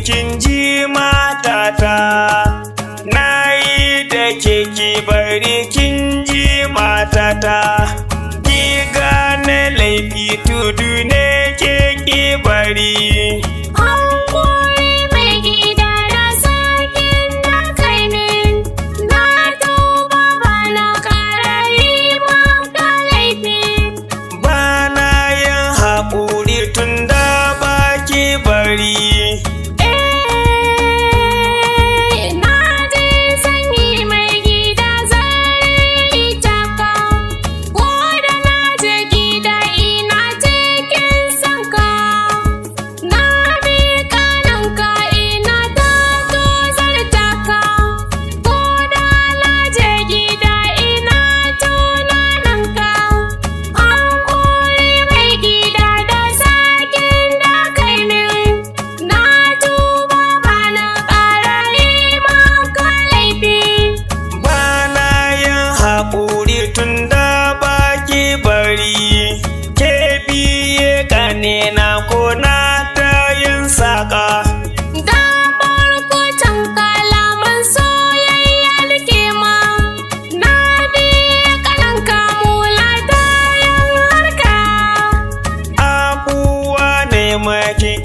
kin ji matata, na yi da ki bari kin ji matata, ki gane laifi tudu ne ke ki bari.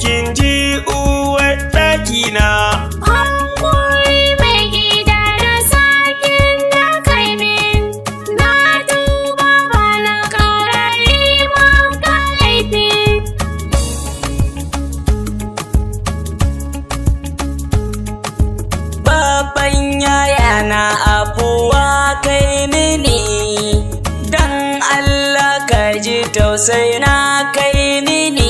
Kin ji uwar ɗakina. Hankuri mai gida da sakin da kai min, na tuba ba na ƙara yi maka laifi. Babban yayana afuwa kai mini, don Allah ka ji tausaina kai mini.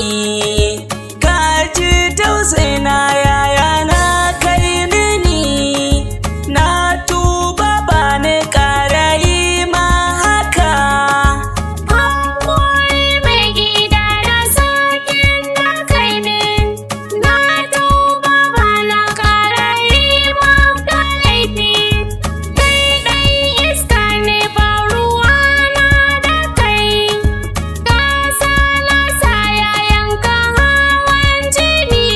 Sai na yaya na kai mini, na tuba ba ni ƙara yi ma haka. Hankuri mai gida da sakin da kai min, na tuba ba na ƙara yi maka laifi. Kai ɗan iska ne ba ruwa na da kai, ka sana sa yayanka hawan jini.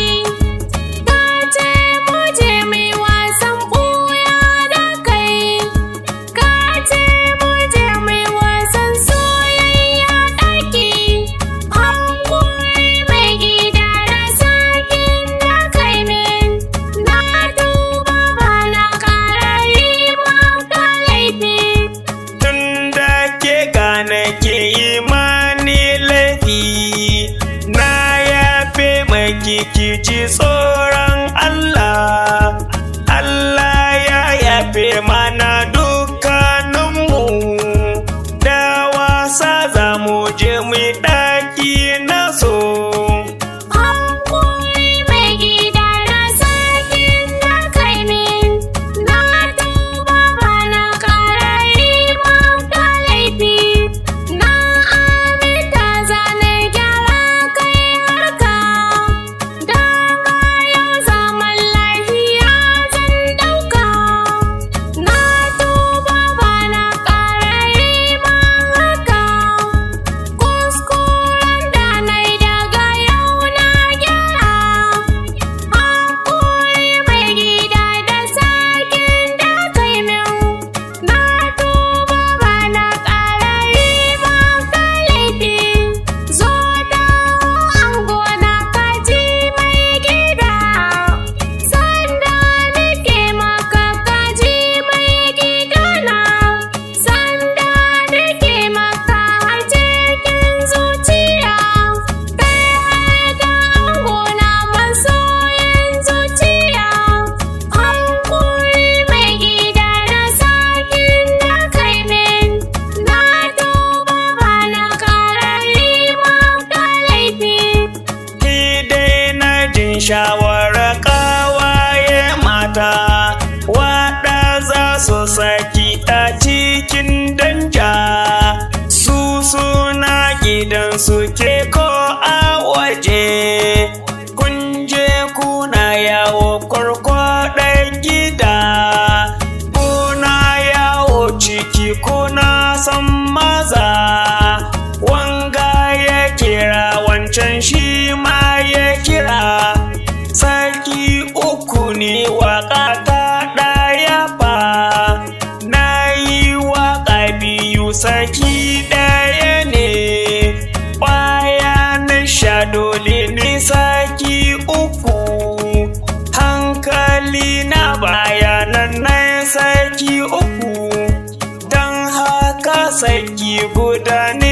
Nake imani laifi, na yafe maki ki ji tsoron Allah. Allah ya yafe mana dukkaninmu, da wasa za mu je mu ɗaki na so. Shawara kawaye mata, waɗa za su saki a cikin danja, su suna gidan suke ko a waje. Kun je kuna yawo kwarkwaɗar gida, kuna yawo ciki kuna san maza, wanga ya kira wancan shi ma ya kira. Sarki ni waka ta ɗaya fa, na yi waka biyu saki ɗaya ne, ƙwaya na sha dole ni saki uku, hankali na bayanan na saki uku, don haka saki guda ne